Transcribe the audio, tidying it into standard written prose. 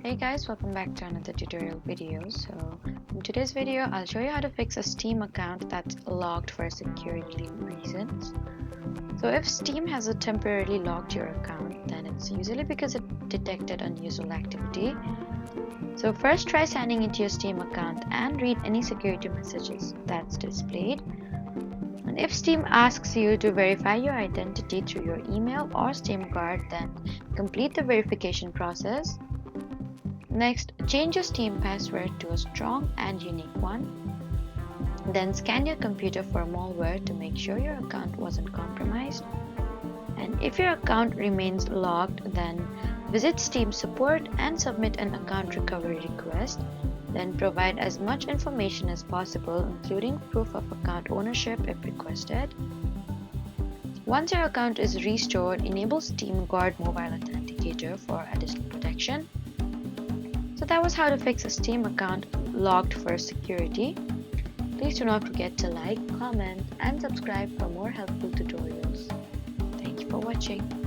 Hey guys, welcome back to another tutorial video. So in today's video, I'll show you how to fix a Steam account that's locked for security reasons. So if Steam has temporarily locked your account, then it's usually because it detected unusual activity. So first try signing into your Steam account and read any security messages that's displayed. And if Steam asks you to verify your identity through your email or Steam card, then complete the verification process. Next, change your Steam password to a strong and unique one. Then scan your computer for malware to make sure your account wasn't compromised. And if your account remains locked, then visit Steam support and submit an account recovery request. Then provide as much information as possible, including proof of account ownership if requested. Once your account is restored, enable Steam Guard Mobile Authenticator for additional protection. So that was how to fix a Steam account locked for security. Please do not forget to like, comment, and subscribe for more helpful tutorials. Thank you for watching.